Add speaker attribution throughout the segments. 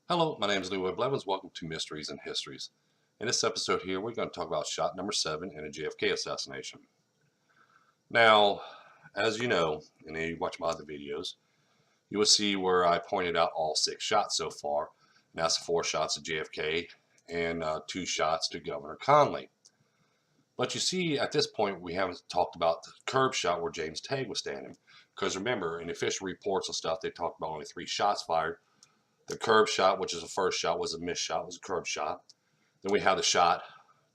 Speaker 1: Hello, my name is Leroy Blevins. Welcome to Mysteries and Histories. In this episode here, we're going to talk about shot number 7 in a JFK assassination. Now, as you know, and you watch my other videos, you will see where I pointed out all 6 shots so far. And that's 4 shots at JFK and 2 shots to Governor Conley. But you see, at this point, we haven't talked about the curb shot where James Tague was standing. Because remember, in official reports and stuff, they talked about only 3 shots fired. The curb shot, which is the first shot, was a missed shot, was a curb shot. Then we have the shot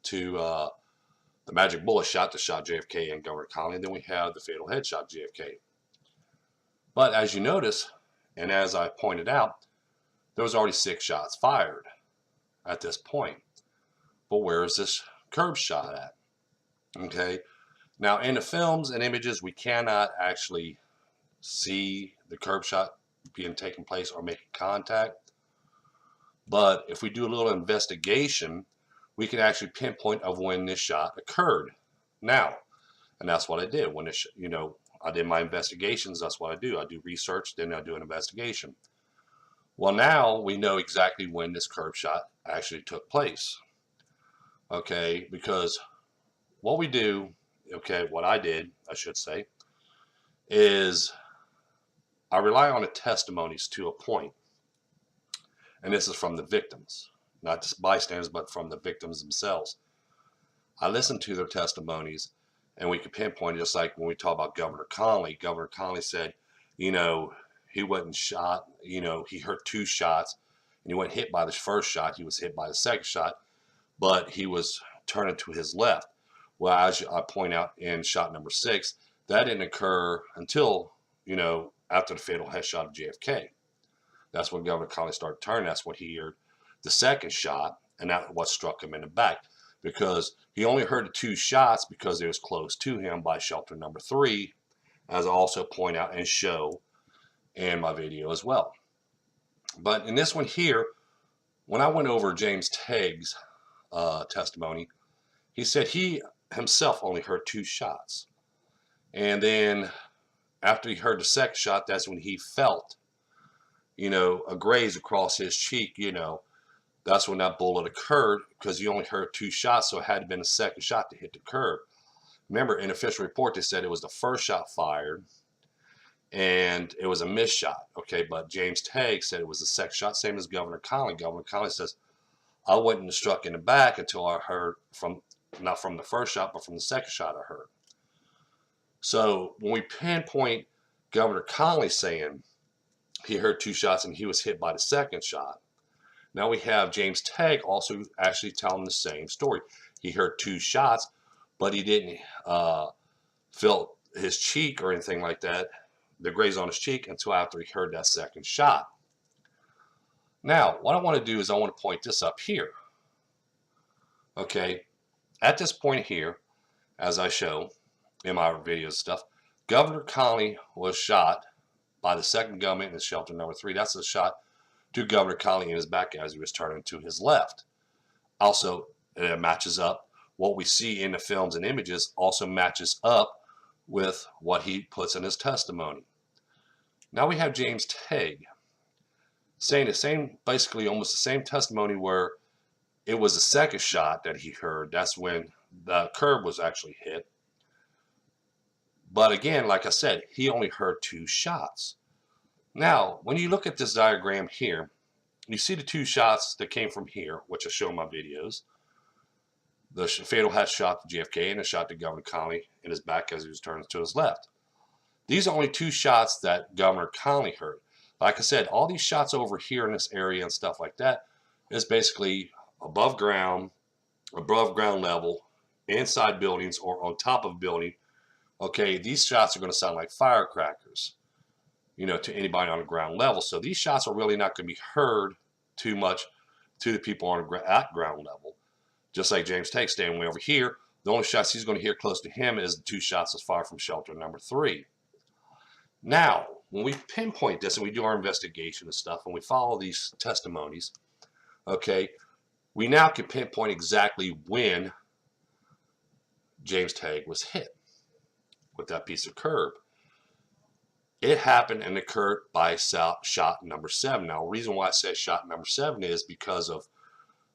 Speaker 1: to the magic bullet shot that shot JFK and Governor Conley. And then we have the fatal headshot JFK. But as you notice, and as I pointed out, there was already 6 shots fired at this point. But where is this curb shot at? Okay. Now in the films and images, we cannot actually see the curb shot being taken place or making contact. But if we do a little investigation, we can actually pinpoint of when this shot occurred. Now, and that's what I did. When this, I did my investigations. That's what I do. I do research, then I do an investigation. Well, now we know exactly when this curb shot actually took place. Okay, because what we do, what I did, I should say, is I rely on the testimonies to a point. And this is from the victims, not just bystanders, but from the victims themselves. I listened to their testimonies, and we could pinpoint it, just like when we talk about Governor Conley. Governor Conley said, he wasn't shot, he heard 2 shots, and he wasn't hit by the first shot. He was hit by the second shot, but he was turning to his left. Well, as I point out in shot number 6, that didn't occur until, after the fatal headshot of JFK. That's when Governor Conley started turning. That's when he heard the second shot, and that's what struck him in the back. Because he only heard the 2 shots because it was close to him by shelter number 3, as I also point out and show in my video as well. But in this one here, when I went over James Tague's testimony, he said he himself only heard 2 shots. And then after he heard the second shot, that's when he felt a graze across his cheek, that's when that bullet occurred, because he only heard 2 shots, so it had to have been a second shot to hit the curb. Remember, in the official report, they said it was the first shot fired, and it was a missed shot, okay? But James Tague said it was the second shot, same as Governor Conley. Governor Conley says, I wasn't struck in the back until I heard not from the first shot, but from the second shot I heard. So when we pinpoint Governor Conley saying he heard 2 shots and he was hit by the second shot, now we have James Tague also actually telling the same story. He heard 2 shots, but he didn't feel his cheek or anything like that, the graze on his cheek, until after he heard that second shot. Now, what I want to do is I want to point this up here. Okay, at this point here, as I show in my videos stuff, Governor Conley was shot by the second gunman in shelter number 3. That's a shot to Governor Conley in his back as he was turning to his left. Also, it matches up. What we see in the films and images also matches up with what he puts in his testimony. Now we have James Tague saying the same, basically almost the same testimony, where it was the second shot that he heard. That's when the curb was actually hit. But again, like I said, he only heard 2 shots. Now, when you look at this diagram here, you see the 2 shots that came from here, which I show in my videos. The fatal headshot to JFK and the shot to Governor Conley in his back as he was turning to his left. These are only 2 shots that Governor Conley heard. Like I said, all these shots over here in this area and stuff like that is basically above ground level, inside buildings, or on top of a building. Okay, these shots are going to sound like firecrackers, to anybody on the ground level. So these shots are really not going to be heard too much to the people at ground level. Just like James Tague staying way over here, the only shots he's going to hear close to him is the 2 shots that's fired from shelter number 3. Now, when we pinpoint this and we do our investigation and stuff, and we follow these testimonies, okay, we now can pinpoint exactly when James Tague was hit with that piece of curb. It happened and occurred by shot number 7. Now, the reason why I say shot number 7 is because of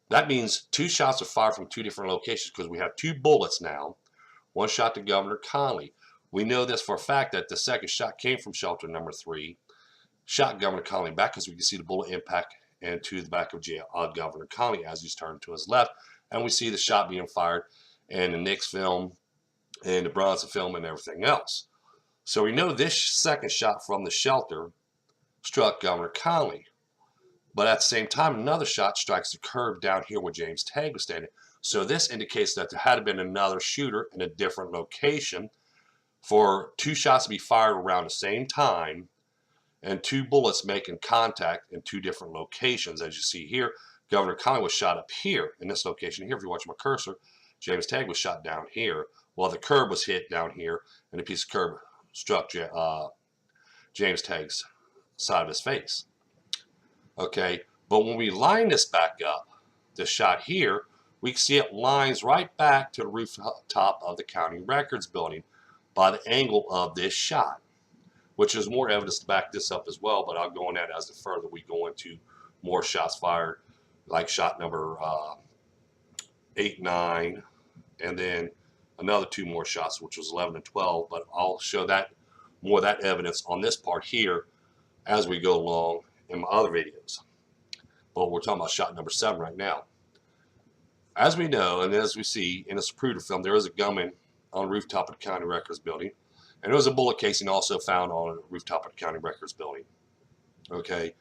Speaker 1: that means 2 shots are fired from 2 different locations because we have 2 bullets now. One shot to Governor Connally. We know this for a fact that the second shot came from shelter number 3, shot Governor Connally back because we can see the bullet impact into the back of Governor Connally as he's turned to his left. And we see the shot being fired in the Nix film and the Bronson film and everything else. So we know this second shot from the shelter struck Governor Connally. But at the same time, another shot strikes the curb down here where James Tague was standing. So this indicates that there had been another shooter in a different location for 2 shots to be fired around the same time and 2 bullets making contact in 2 different locations. As you see here, Governor Connally was shot up here in this location here. If you watch my cursor, James Tague was shot down here, while the curb was hit down here, and a piece of curb struck James Tague's side of his face. Okay, but when we line this back up, this shot here, we can see it lines right back to the rooftop of the county records building by the angle of this shot, which is more evidence to back this up as well, but I'll go on that as the further we go into more shots fired, like shot number 8, 9, and then another 2 more shots, which was 11 and 12, but I'll show that more of that evidence on this part here as we go along in my other videos. But we're talking about shot number 7 right now. As we know, and as we see in the Zapruder film, there is a gunman on the rooftop of the county records building, and there was a bullet casing also found on the rooftop of the county records building. Okay,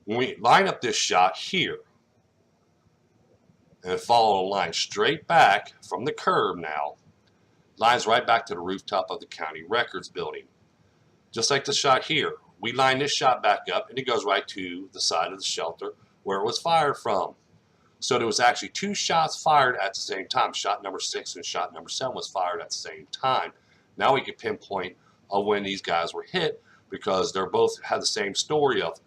Speaker 1: when we line up this shot here and follow a line straight back from the curb now, lines right back to the rooftop of the county records building. Just like the shot here, we line this shot back up and it goes right to the side of the shelter where it was fired from. So there was actually 2 shots fired at the same time. Shot number 6 and shot number 7 was fired at the same time. Now we can pinpoint when these guys were hit because they're both had the same story of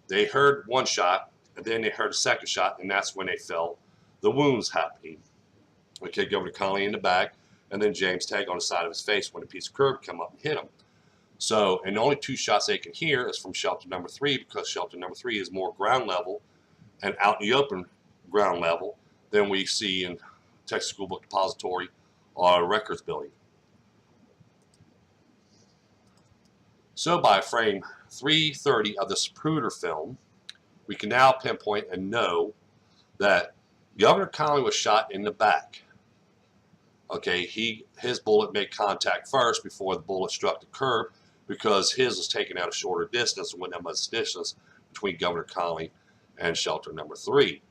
Speaker 1: they heard one shot and then they heard a second shot, and that's when they felt the wounds happening. Okay, Governor Connally in the back, and then James Tague on the side of his face when a piece of curb come up and hit him. So, and the only 2 shots they can hear is from shelter number 3 because shelter number 3 is more ground level and out in the open ground level than we see in Texas School Book Depository or records building. So by frame 330 of the Zapruder film, we can now pinpoint and know that Governor Connally was shot in the back. Okay, his bullet made contact first before the bullet struck the curb because his was taken out a shorter distance and went that much distance between Governor Connally and shelter number 3.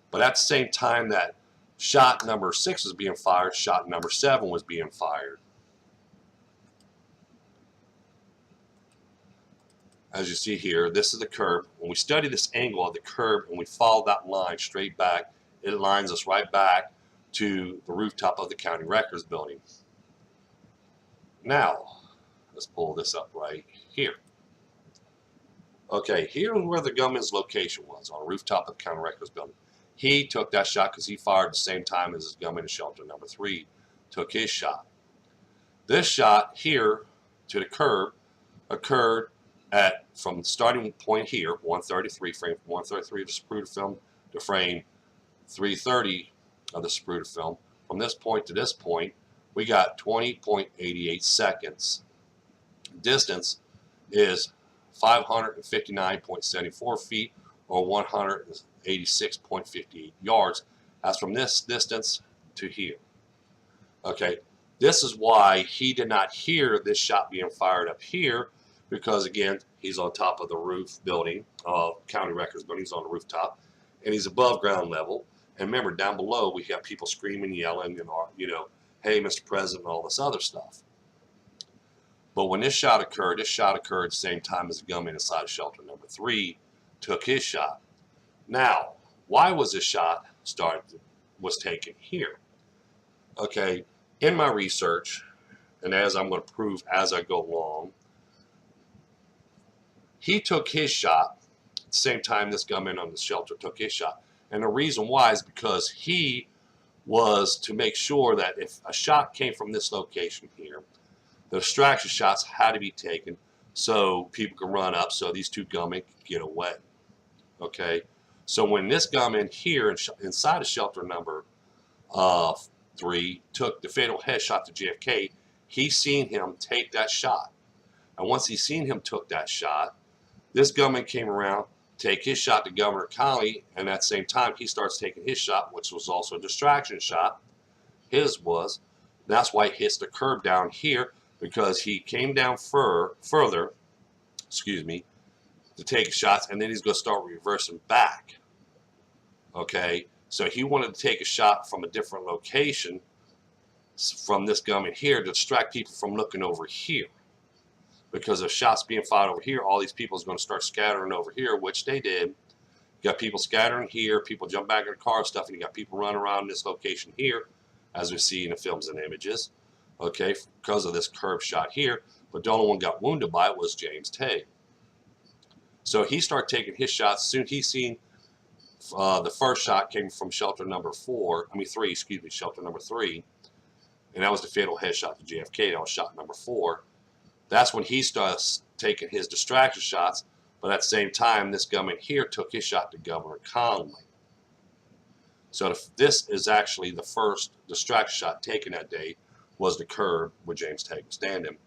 Speaker 1: But at the same time that shot number 6 was being fired, shot number 7 was being fired. As you see here, this is the curb. When we study this angle of the curb and we follow that line straight back, it lines us right back to the rooftop of the county records building. Now, let's pull this up right here. Okay, here's where the gunman's location was, on the rooftop of the county records building. He took that shot because he fired at the same time as his gunman in shelter number 3 took his shot. This shot here to the curb occurred at, from the starting point here, 133, frame 133 of the Zapruder film to frame 330 of the Zapruder film. From this point to this point, we got 20.88 seconds. Distance is 559.74 feet or 186.58 yards. That's from this distance to here. Okay, this is why he did not hear this shot being fired up here, because again, he's on top of the roof building, county records building. He's on the rooftop, and he's above ground level. And remember, down below, we have people screaming, yelling, and hey, Mr. President, and all this other stuff. But when this shot occurred at the same time as the gunman inside of shelter number 3 took his shot. Now, why was this shot was taken here? Okay, in my research, and as I'm going to prove as I go along, he took his shot at the same time this gunman on the shelter took his shot. And the reason why is because he was to make sure that if a shot came from this location here, the distraction shots had to be taken so people can run up so these two gunmen can get away. Okay, so when this gunman here inside of shelter number 3 took the fatal headshot to JFK, he seen him take that shot. And once he seen him took that shot, this gunman came around, take his shot to Governor Connolly, and at the same time he starts taking his shot, which was also a distraction shot. His was. That's why he hits the curb down here, because he came down further, to take shots, and then he's going to start reversing back. Okay, so he wanted to take a shot from a different location from this gunman here to distract people from looking over here. Because if shots being fired over here, all these people is going to start scattering over here, which they did. You got people scattering here, people jump back in the car and stuff, and you got people running around this location here, as we see in the films and images, okay, because of this curb shot here. But the only one got wounded by it was James Tague. So he started taking his shots. Soon he seen the first shot came from shelter number 3, shelter number 3, and that was the fatal headshot to JFK. That was shot number 4. That's when he starts taking his distraction shots, but at the same time, this gunman here took his shot to Governor Connolly. So this is actually the first distraction shot taken that day, was the curb where James Tague was standing.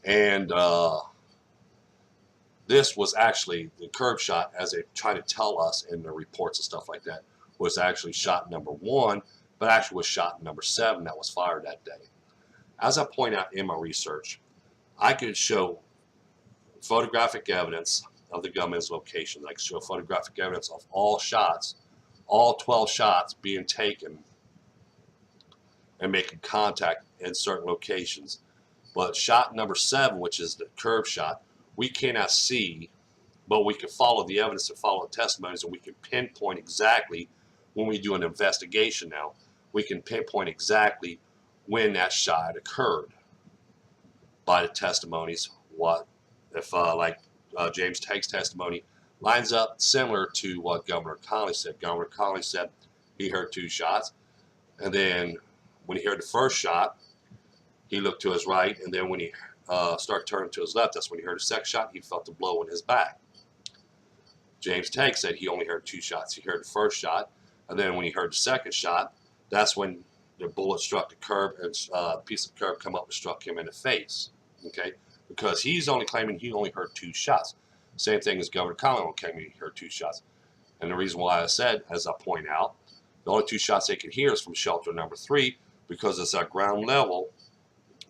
Speaker 1: And this was actually the curb shot, as they try to tell us in the reports and stuff like that, was actually shot number 1, but actually was shot number 7 that was fired that day. As I point out in my research, I could show photographic evidence of the gunman's location. I could show photographic evidence of all shots, all 12 shots being taken and making contact in certain locations. But shot number 7, which is the curb shot, we cannot see, but we can follow the evidence and follow the testimonies, and we can pinpoint exactly when we do an investigation now. We can pinpoint exactly when that shot occurred by the testimonies. What if James Tague's testimony lines up similar to what Governor Connolly said. Governor Connolly said he heard 2 shots, and then when he heard the first shot, he looked to his right, and then when he started turning to his left, that's when he heard the second shot. He felt the blow in his back. James Tague said he only heard 2 shots. He heard the first shot, and then when he heard the second shot, that's when the bullet struck the curb, and a piece of curb come up and struck him in the face. Okay, because he's only claiming he only heard 2 shots. Same thing as Governor Connolly claiming he heard 2 shots. And the reason why I said, as I point out, the only 2 shots they can hear is from shelter number 3, because it's at ground level.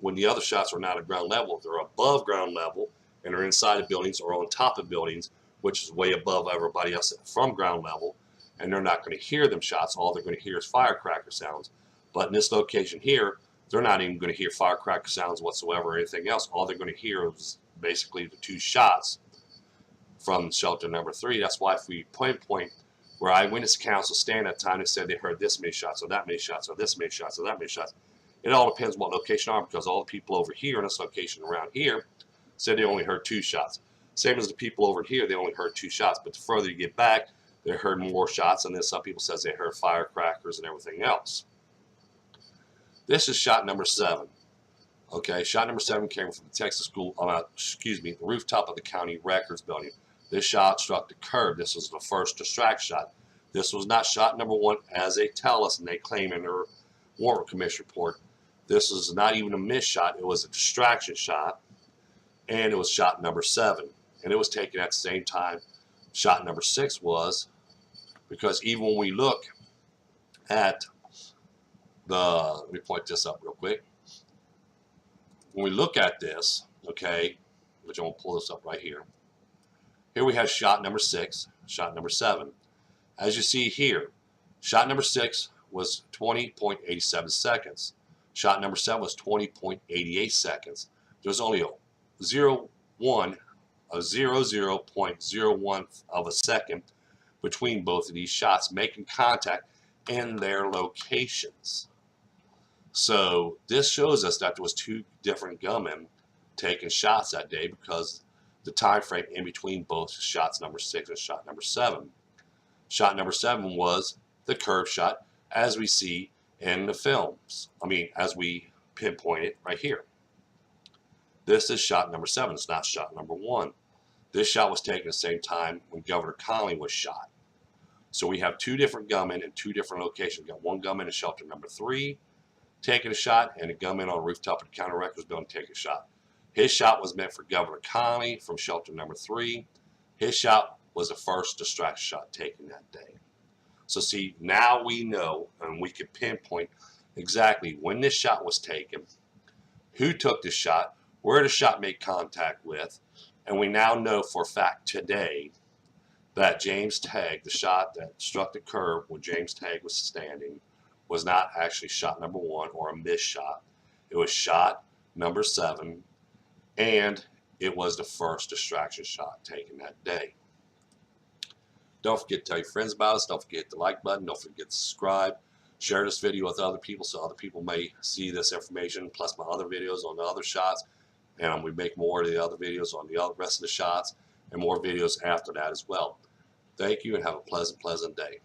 Speaker 1: When the other shots are not at ground level, they're above ground level, and are inside of buildings or on top of buildings, which is way above everybody else from ground level, and they're not going to hear them shots. All they're going to hear is firecracker sounds. But in this location here, they're not even going to hear firecracker sounds whatsoever or anything else. All they're going to hear is basically the 2 shots from shelter number 3. That's why if we pinpoint where eyewitness accounts will stand at time and said they heard this many shots or that many shots or this many shots or that many shots, it all depends what location are, because all the people over here in this location around here said they only heard 2 shots. Same as the people over here, they only heard 2 shots. But the further you get back, they heard more shots, and then some people says they heard firecrackers and everything else. This is shot number 7. Okay, shot number 7 came from the Texas school, the rooftop of the county records building. This shot struck the curb. This was the first distraction shot. This was not shot number 1, as they tell us and they claim in their warrant commission report. This is not even a miss shot. It was a distraction shot, and it was shot number 7. And it was taken at the same time shot number 6 was, because even when we look at let me point this up real quick. When we look at this, okay, which I'm going to pull this up right here. Here we have shot number 6, shot number 7. As you see here, shot number 6 was 20.87 seconds. Shot number 7 was 20.88 seconds. There's only a 0.01 of a second between both of these shots making contact in their locations. So this shows us that there was 2 different gunmen taking shots that day, because the time frame in between both shots number 6 and shot number 7. Shot number 7 was the curb shot, as we see in the films. As we pinpoint it right here. This is shot number 7. It's not shot number 1. This shot was taken at the same time when Governor Connally was shot. So we have 2 different gunmen in 2 different locations. We got one gunman in shelter number 3 taking a shot, and a gunman on a rooftop of the county records building taking a shot. His shot was meant for Governor Connally from shelter number 3. His shot was the first distraction shot taken that day. So see, now we know, and we can pinpoint exactly when this shot was taken, who took the shot, where the shot made contact with, and we now know for a fact today that James Tagg, the shot that struck the curb where James Tagg was standing, was not actually shot number 1 or a missed shot. It was shot number 7, and it was the first distraction shot taken that day. Don't forget to tell your friends about us. Don't forget to hit the like button. Don't forget to subscribe. Share this video with other people so other people may see this information, plus my other videos on the other shots. And we make more of the other videos on the rest of the shots and more videos after that as well. Thank you and have a pleasant day.